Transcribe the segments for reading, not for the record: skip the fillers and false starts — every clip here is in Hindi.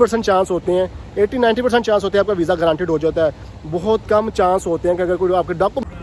% चांस होते हैं, 80-90% चांस होते हैं आपका वीज़ा गारंटेड हो जाता है। बहुत कम चांस होते हैं कि अगर कोई आपके डॉक्यूमेंट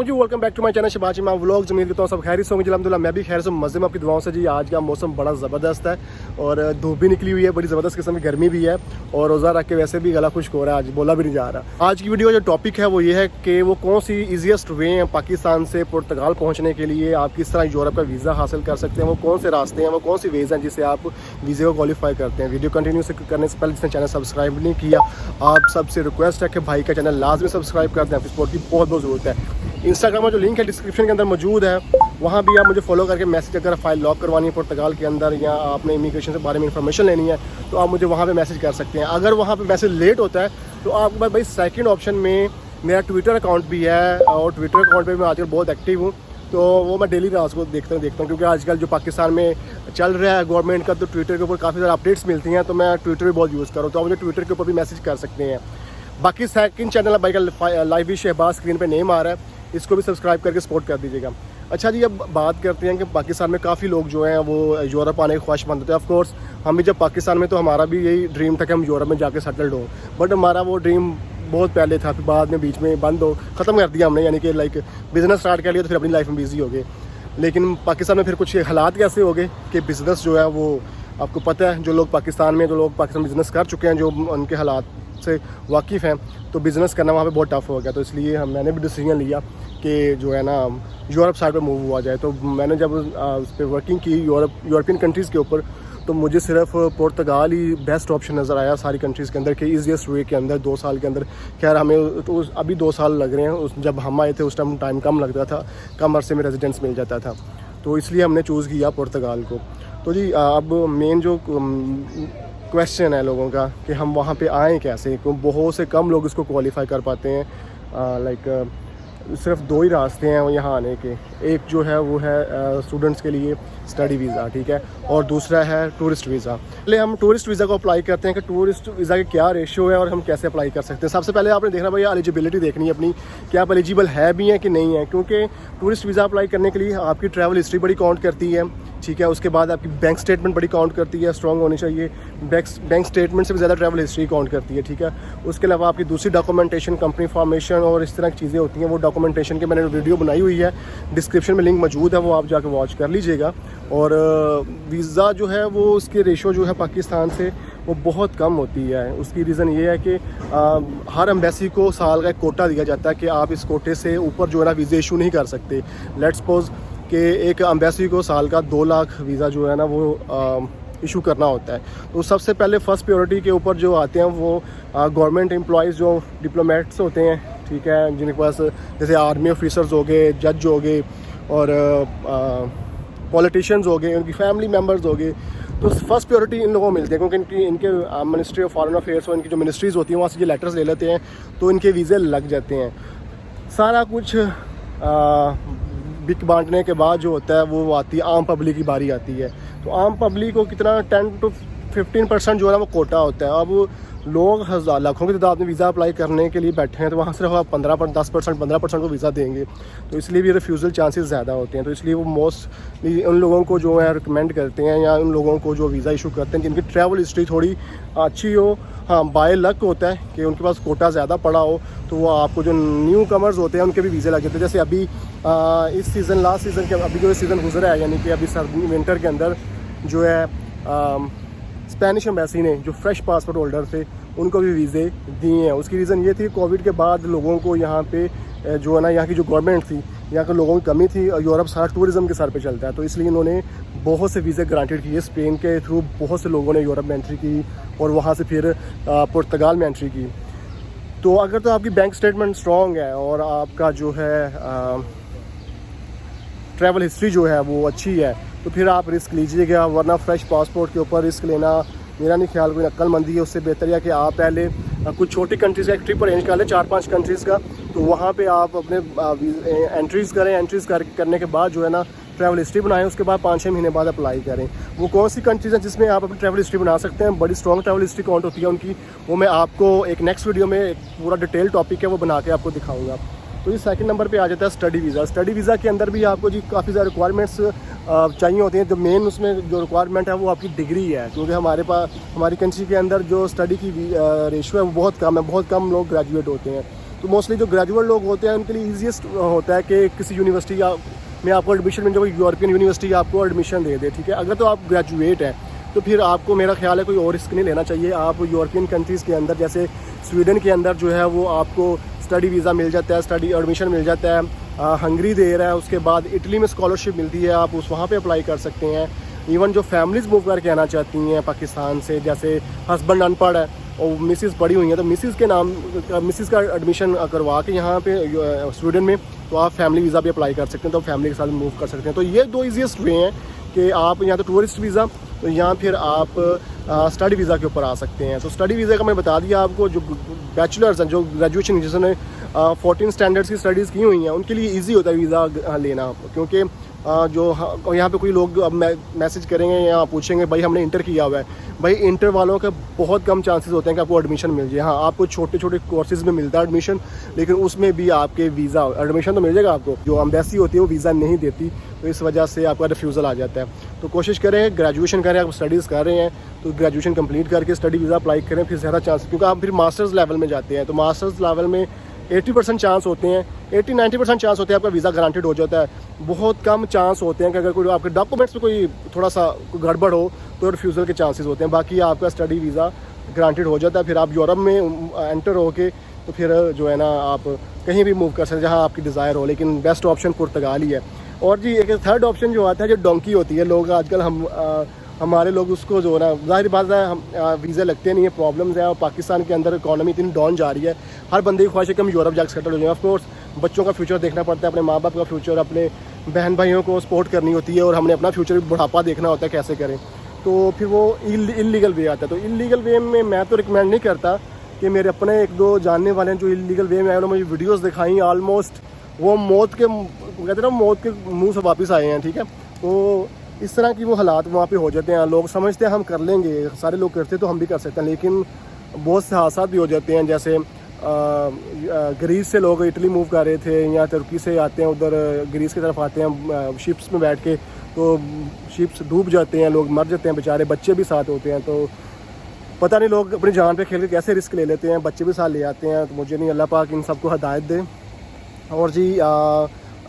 जी। Welcome back to my channel Shahbaz Imam vlogs. उम्मीद करता हूँ सब खैरियत से होंगे। अल्हम्दुलिल्लाह मैं भी खैर से मज़े में आपकी दुआओं से जी। आज का मौसम बड़ा ज़बरदस्त है और धूप भी निकली हुई है, बड़ी ज़बरदस्त किस्म की गर्मी भी है और रोज़ा रख के वैसे भी गला खुश्क हो रहा है, आज बोला भी नहीं जा रहा। आज की वीडियो जो टॉपिक है वो ये है कि वो कौन सी ईजीएस्ट वे हैं पाकिस्तान से पुर्तगाल पहुँचने के लिए, आप किस तरह यूरोप का वीज़ा हासिल कर सकते हैं, वो कौन से रास्ते हैं, वो कौन सी वेज़ हैं जिससे आप वीज़े को क्वालिफाई करते हैं। वीडियो कंटिन्यू करने से पहले जिसने चैनल सब्सक्राइब नहीं किया, आप सबसे रिक्वेस्ट है कि भाई का चैनल लाजमी सब्सक्राइब कर दें, आपकी सपोर्ट की बहुत बहुत ज़रूरत है। इंस्टाग्राम में जो लिंक है डिस्क्रिप्शन के अंदर मौजूद है, वहाँ भी आप मुझे फॉलो करके मैसेज, अगर फ़ाइल लॉक करवानी है पुर्तगाल के अंदर या आपने इमिग्रेशन के बारे में इंफॉर्मेशन लेनी है तो आप मुझे वहाँ पे मैसेज कर सकते हैं। अगर वहाँ पे मैसेज लेट होता है तो आपके पास भाई सेकंड ऑप्शन में मेरा ट्विटर अकाउंट भी है और ट्विटर अकाउंट पर मैं आजकल बहुत एक्टिव हूँ, तो वो मैं डेली रात को देखता हूँ क्योंकि आजकल जो पाकिस्तान में चल रहा है गवर्नमेंट का, तो ट्विटर के ऊपर काफ़ी सारे अपडेट्स मिलती हैं, तो मैं ट्विटर भी बहुत यूज़ कर रहा हूँ, तो आप मुझे ट्विटर के ऊपर भी मैसेज कर सकते हैं। बाकी सेकंड चैनल है भाई का लाइव भी शहबाज, स्क्रीन पे नेम आ रहा है, इसको भी सब्सक्राइब करके सपोर्ट कर दीजिएगा। अच्छा जी, अब बात करते हैं कि पाकिस्तान में काफ़ी लोग जो हैं वो यूरोप आने के ख्वाहिशमंद होते हैं। ऑफकोर्स हम भी जब पाकिस्तान में, तो हमारा भी यही ड्रीम था कि हम यूरोप में जाके सेटल्ड हों, बट हमारा वो ड्रीम बहुत पहले था, फिर बाद में बीच में बंद हो ख़त्म कर दिया हमने, यानी कि लाइक बिज़नेस स्टार्ट कर लिया तो फिर अपनी लाइफ में बिजी हो गए। लेकिन पाकिस्तान में फिर कुछ हालात कैसे हो गए कि बिज़नेस जो है वो, आपको पता है, जो लोग पाकिस्तान में बिज़नेस कर चुके हैं, जो उनके हालात से वाकिफ़ हैं, तो बिज़नेस करना वहाँ पे बहुत टफ हो गया। तो इसलिए मैंने भी डिसीजन लिया कि जो है ना यूरोप साइड पे मूव हुआ जाए। तो मैंने जब उस पर वर्किंग की यूरोपियन कंट्रीज़ के ऊपर, तो मुझे सिर्फ पुर्तगाल ही बेस्ट ऑप्शन नज़र आया सारी कंट्रीज़ के अंदर कि ईजीएस्ट वे के अंदर 2 साल के अंदर। खैर हमें तो अभी 2 साल लग रहे हैं, जब हम आए थे उस टाइम कम लगता था, कम अरसे में रेजिडेंस मिल जाता था, तो इसलिए हमने चूज़ किया पुर्तगाल को। तो जी अब मेन जो क्वेश्चन है लोगों का कि हम वहाँ पे आएँ कैसे, क्योंकि बहुत से कम लोग इसको क्वालिफाई कर पाते हैं। लाइक सिर्फ 2 ही रास्ते हैं यहाँ आने के। एक जो है वो है स्टूडेंट्स के लिए स्टडी वीज़ा, ठीक है, और दूसरा है टूरिस्ट वीज़ा। पहले हम टूरिस्ट वीज़ा को अप्लाई करते हैं कि टूरिस्ट वीज़ा के क्या रेशियो है और हम कैसे अप्लाई कर सकते हैं। सबसे पहले आपने देखना भाई एलिजिबिलिटी देखनी है अपनी, कि आप एलिजिबल है भी हैं कि नहीं है, क्योंकि टूरिस्ट वीज़ा अप्लाई करने के लिए आपकी ट्रैवल हिस्ट्री बड़ी काउंट करती है, ठीक है। उसके बाद आपकी बैंक स्टेटमेंट बड़ी काउंट करती है, स्ट्रॉन्ग होनी चाहिए। बैंक स्टेटमेंट से भी ज़्यादा ट्रैवल हिस्ट्री काउंट करती है, ठीक है। उसके अलावा आपकी दूसरी डॉक्यूमेंटेशन, कंपनी फॉर्मेशन और इस तरह की चीज़ें होती हैं। वो डॉक्यूमेंटेशन के मैंने वीडियो बनाई हुई है, डिस्क्रिप्शन में लिंक मौजूद है, वो आप जाकर वॉच कर लीजिएगा। और वीज़ा जो है वो उसकी रेशो जो है पाकिस्तान से वो बहुत कम होती है। उसकी रीज़न ये है कि हर एम्बेसी को साल का एक कोटा दिया जाता है कि आप इस कोटे से ऊपर जो है ना वीज़ा इशू नहीं कर सकते। लेट्स सपोज कि एक एम्बेसी को साल का 2 लाख वीज़ा जो है ना वो इशू करना होता है। तो सबसे पहले फर्स्ट प्रायोरिटी के ऊपर जो आते हैं वो गवर्नमेंट एम्प्लॉयज़ जो डिप्लोमेट्स होते हैं, ठीक है, जिनके पास जैसे आर्मी ऑफिसर्स हो गए, जज हो गए और पॉलिटिशियंस हो गए, उनकी फैमिली मेम्बर्स हो गए। तो फर्स्ट प्रायोरिटी इन लोगों को मिलती है, क्योंकि इनके मिनिस्ट्री ऑफ फॉरेन अफेयर्स और इनकी जो मिनिस्ट्रीज़ होती हैं वहाँ से ये लेटर्स ले लेते हैं, तो इनके वीज़े लग जाते हैं। सारा कुछ बिक बांटने के बाद जो होता है वो आती है आम पब्लिक की बारी आती है। तो आम पब्लिक को कितना 10 to 15% जो है ना वो कोटा होता है। अब लोग लाखों की तादाद में वीज़ा अप्लाई करने के लिए बैठे हैं, तो वहाँ सिर्फ आप 15% को वीज़ा देंगे, तो इसलिए भी रिफ्यूज़ल चांसेस ज़्यादा होते हैं। तो इसलिए वो मोस्टली उन लोगों को जो है रिकमेंड करते हैं, या उन लोगों को जो वीज़ा इशू करते हैं जिनकी ट्रैवल हिस्ट्री थोड़ी अच्छी हो, हाँ बाय लक होता है कि उनके पास कोटा ज़्यादा पड़ा हो, तो वो आपको जो न्यू कमर्स होते हैं उनके भी वीज़े लग जाते हैं। जैसे अभी इस सीज़न, लास्ट सीज़न के अभी जो सीज़न गुजरा है, यानी कि अभी सर्दी विंटर के अंदर जो है स्पेनिश एम्बेसी ने जो फ्रेश पासपोर्ट होल्डर थे उनको भी वीज़े दिए हैं। उसकी रीज़न ये थी कोविड के बाद लोगों को यहाँ पे जो है ना, यहाँ की जो गवर्नमेंट थी, यहाँ के लोगों की कमी थी और यूरोप सारा टूरिज़्म के सर पे चलता है, तो इसलिए इन्होंने बहुत से वीज़े ग्रांटेड किए। स्पेन के थ्रू बहुत से लोगों ने यूरोप में एंट्री की और वहाँ से फिर पुर्तगाल में एंट्री की। तो अगर तो आपकी बैंक स्टेटमेंट स्ट्रॉन्ग है और आपका जो है ट्रैवल हिस्ट्री जो है वो अच्छी है, तो फिर आप रिस्क लीजिएगा, वरना फ्रेश पासपोर्ट के ऊपर रिस्क लेना मेरा नहीं ख्याल कोई अक्लमंदी है। उससे बेहतर है कि आप पहले कुछ छोटी कंट्रीज़ का एक ट्रिप अरेंज कर लें, 4-5 कंट्रीज़ का, तो वहाँ पे आप अपने एंट्रीज़ करें। करने के बाद जो है ना ट्रैवल हिस्ट्री बनाएं, उसके बाद 5-6 महीने बाद अप्लाई करें। वो कौन सी कंट्रीज़ हैं जिसमें आप अपनी ट्रैवल हिस्ट्री बना सकते हैं, बड़ी स्ट्रॉन्ग ट्रैवल हिस्ट्री काउंट होती है उनकी, वो मैं आपको एक नेक्स्ट वीडियो में एक पूरा डिटेल टॉपिक है वो बना के आपको दिखाऊँगा। तो ये सेकंड नंबर पे आ जाता है स्टडी वीज़ा। स्टडी वीज़ा के अंदर भी आपको जी काफ़ी ज़्यादा रिक्वायरमेंट्स चाहिए होती हैं। जो मेन उसमें जो रिक्वायरमेंट है वो आपकी डिग्री है, क्योंकि हमारे पास हमारी कंट्री के अंदर जो स्टडी की रेशियो है वो बहुत कम है, बहुत कम लोग ग्रेजुएट होते हैं। तो मोस्टली जो ग्रेजुएट लोग होते हैं उनके लिए ईजीएस्ट होता है कि किसी यूनिवर्सिटी में आपको एडमिशन मिल जाए, यूरोपियन यूनिवर्सिटी आपको एडमिशन दे दे, ठीक है। अगर तो आप ग्रेजुएट हैं तो फिर आपको मेरा ख्याल है कोई और रिस्क नहीं लेना चाहिए। आप यूरोपियन कंट्रीज़ के अंदर जैसे स्वीडन के अंदर जो है वो आपको स्टडी वीज़ा मिल जाता है, स्टडी एडमिशन मिल जाता है। हंगरी दे रहा है, उसके बाद इटली में स्कॉलरशिप मिलती है, आप वहाँ पे अप्लाई कर सकते हैं। इवन जो फैमिलीज़ मूव करके आना चाहती हैं पाकिस्तान से, जैसे हस्बैंड अनपढ़ है और मिसिस पढ़ी हुई हैं, तो मिसिस का एडमिशन करवा के यहाँ पे स्वीडन में तो आप फैमिली वीज़ा भी अप्लाई कर सकते हैं, तो फैमिली के साथ मूव कर सकते हैं। तो ये दो ईजीएस्ट वे हैं कि आप यहाँ तो टूरिस्ट वीज़ा, तो यहाँ फिर आप स्टडी वीज़ा के ऊपर आ सकते हैं। तो स्टडी वीज़ा का मैं बता दिया आपको, जो बैचलर्स हैं, जो ग्रेजुएशन जिसने 14 स्टैंडर्ड्स की स्टडीज़ की हुई हैं, उनके लिए इजी होता है वीज़ा लेना, क्योंकि जो यहाँ पे कोई लोग अब मैसेज करेंगे या पूछेंगे भाई हमने इंटर किया हुआ है, भाई इंटर वालों के बहुत कम चांसेस होते हैं कि आपको एडमिशन मिल जाए। हाँ, आपको छोटे छोटे कोर्सेज़ में मिलता है एडमिशन, लेकिन उसमें भी आपके वीज़ा एडमिशन तो मिल जाएगा आपको, जो एम्बेसी होती है वो वीज़ा नहीं देती, तो इस वजह से आपका रिफ्यूज़ल आ जाता है। तो कोशिश करें, ग्रेजुएशन करें, आप स्टडीज़ कर रहे हैं तो ग्रेजुएशन कंप्लीट करके स्टडी वीज़ा अप्लाई करें, फिर ज़्यादा चांस, क्योंकि आप फिर मास्टर्स लेवल में जाते हैं तो मास्टर्स लेवल में 80% चांस होते हैं, 80-90% चांस होते हैं आपका वीज़ा ग्रांटेड हो जाता है। बहुत कम चांस होते हैं कि अगर कोई आपके डॉक्यूमेंट्स में कोई थोड़ा सा गड़बड़ हो तो रिफ्यूज़ल के चांसेस होते हैं, बाकी आपका स्टडी वीज़ा ग्रांटेड हो जाता है। फिर आप यूरोप में एंटर होके तो फिर जो है ना आप कहीं भी मूव कर सकते हैं जहाँ आपकी डिज़ायर हो, लेकिन बेस्ट ऑप्शन पुर्तगाल ही है। और जी एक थर्ड ऑप्शन जो आता है, जो डोंकी होती है, लोग आजकल हमारे लोग उसको जो है ना, ज़ाहिर बात है हम वीज़ा लगते नहीं है, प्रॉब्लम्स है, और पाकिस्तान के अंदर इकॉनमी इतनी डाउन जा रही है, हर बंदे की ख्वाहिश है कि हम यूरोप जाकर सेटल हो जाए। ऑफ कोर्स बच्चों का फ्यूचर देखना पड़ता है, अपने माँ बाप का फ्यूचर, अपने बहन भाइयों को सपोर्ट करनी होती है, और हमने अपना फ्यूचर बुढ़ापा देखना होता है कैसे करें। तो फिर वो इलीगल वे आता है। तो इलीगल वे में मैं तो रिकमेंड नहीं करता, कि मेरे अपने एक दो जानने वाले हैं जो इलीगल वे में आए, उन्होंने मुझे वीडियोज़ दिखाई, ऑलमोस्ट वो मौत के कहते हैं ना, मौत के मुँह से वापस आए हैं, ठीक है। तो इस तरह की वो हालात वहाँ पे हो जाते हैं। लोग समझते हैं हम कर लेंगे, सारे लोग करते तो हम भी कर सकते हैं, लेकिन बहुत से हादसा भी हो जाते हैं। जैसे ग्रीस से लोग इटली मूव कर रहे थे, या तुर्की से आते हैं, उधर ग्रीस की तरफ आते हैं शिप्स में बैठ के, तो शिप्स डूब जाते हैं, लोग मर जाते हैं बेचारे, बच्चे भी साथ होते हैं। तो पता नहीं लोग अपनी जान पे खेल के कैसे रिस्क ले लेते हैं, बच्चे भी साथ ले आते हैं। तो मुझे नहीं, अल्लाह पाक इन सबको हिदायत दे। और जी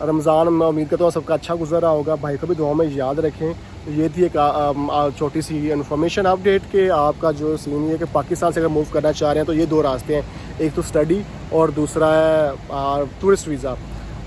रमज़ान मैं उम्मीद करता हूँ सबका अच्छा गुजर रहा होगा, भाई को भी दुआ में याद रखें। तो ये थी एक छोटी सी इन्फॉर्मेशन अपडेट के आपका जो सीन है कि पाकिस्तान से अगर मूव करना चाह रहे हैं तो ये दो रास्ते हैं, एक तो स्टडी और दूसरा है टूरिस्ट वीज़ा।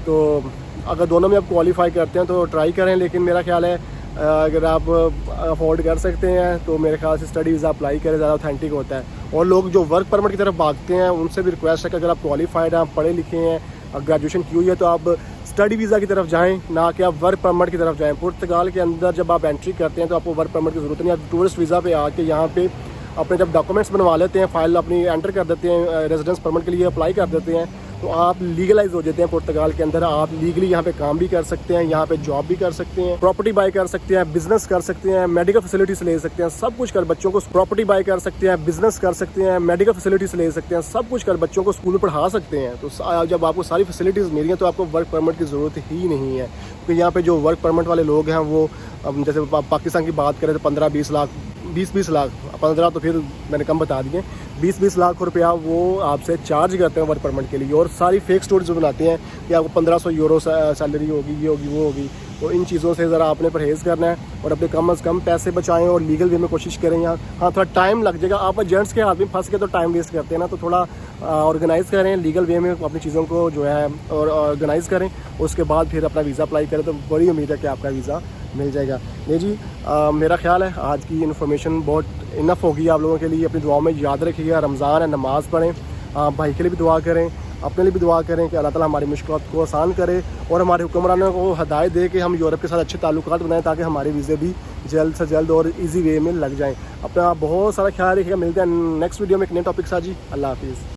तो अगर दोनों में आप क्वालिफाई करते हैं तो ट्राई करें, लेकिन मेरा ख्याल है अगर आप अफोर्ड कर सकते हैं तो मेरे ख्याल से स्टडी वीज़ा अप्लाई करें, ज़्यादा ऑथेंटिक होता है। और लोग जो वर्क परमिट की तरफ भागते हैं उनसे भी रिक्वेस्ट है कि अगर आप क्वालिफाइड हैं, आप पढ़े लिखे हैं, ग्रेजुएशन की हुई है, तो आप स्टडी वीज़ा की तरफ जाएं, ना कि आप वर्क परमिट की तरफ जाएं। पुर्तगाल के अंदर जब आप एंट्री करते हैं तो आपको वर्क परमिट की ज़रूरत नहीं, आप टूरिस्ट वीज़ा पे आके यहाँ पे अपने जब डॉक्यूमेंट्स बनवा लेते हैं, फाइल अपनी एंटर कर देते हैं, रेजिडेंस परमिट के लिए अप्लाई कर देते हैं, तो आप लीगलाइज हो जाते हैं पुर्तगाल के अंदर। आप लीगली यहाँ पे काम भी कर सकते हैं, यहाँ पे जॉब भी कर सकते हैं, प्रॉपर्टी बाय कर सकते हैं, बिजनेस कर सकते हैं, मेडिकल फैसिलिटीज ले सकते हैं, सब कुछ कर बच्चों को प्रॉपर्टी बाय कर सकते हैं, बिजनेस कर सकते हैं, मेडिकल फैसिलिटीज ले सकते हैं, सब कुछ कर बच्चों को स्कूल में पढ़ा सकते हैं। तो जब आपको सारी फैसिलिटीज़ मिल हैं तो आपको वर्क परमिट की ज़रूरत ही नहीं है, क्योंकि यहाँ पे जो वर्क परमिट वाले लोग हैं वो जैसे पाकिस्तान की बात करें तो 15-20 लाख, 20-20 लाख, 15 तो फिर मैंने कम बता दिए, 20-20 लाख रुपया वो आपसे चार्ज करते हैं वर्क परमिट के लिए, और सारी फेक स्टोरीज बनाते हैं कि आपको 1500 यूरो सैलरी होगी, ये होगी, वो होगी। तो इन चीज़ों से ज़रा आपने परहेज़ करना है और अपने कम से कम पैसे बचाएं और लीगल वे में कोशिश करें। यहाँ हाँ थोड़ा टाइम लग जाएगा, आप जेंट्स के हाथ में फंस के तो टाइम वेस्ट करते हैं ना, तो थोड़ा ऑर्गेनाइज़ करें लीगल वे में अपनी चीज़ों को जो है और ऑर्गेनाइज़ करें, उसके बाद फिर अपना वीज़ा अप्लाई करें, तो बड़ी उम्मीद है कि आपका वीज़ा मिल जाएगा। नहीं जी, मेरा ख्याल है आज की इन्फॉर्मेशन बहुत इनफ होगी आप लोगों के लिए। अपनी दुआओं में याद रखिएगा, रमज़ान है, नमाज़ पढ़ें, भाई के लिए भी दुआ करें, अपने लिए भी दुआ करें कि अल्लाह ताला हमारी मुश्किलात को आसान करे और हमारे हुक्मरानों को हदायत दे कि हम यूरोप के साथ अच्छे ताल्लुकात बनाएं, ताकि हमारे वीज़े भी जल्द से जल्द और इजी वे में लग जाएं। अपना बहुत सारा ख्याल रखिएगा, मिलते हैं नेक्स्ट वीडियो में एक नए टॉपिक के साथ जी। अल्लाह हाफिज़।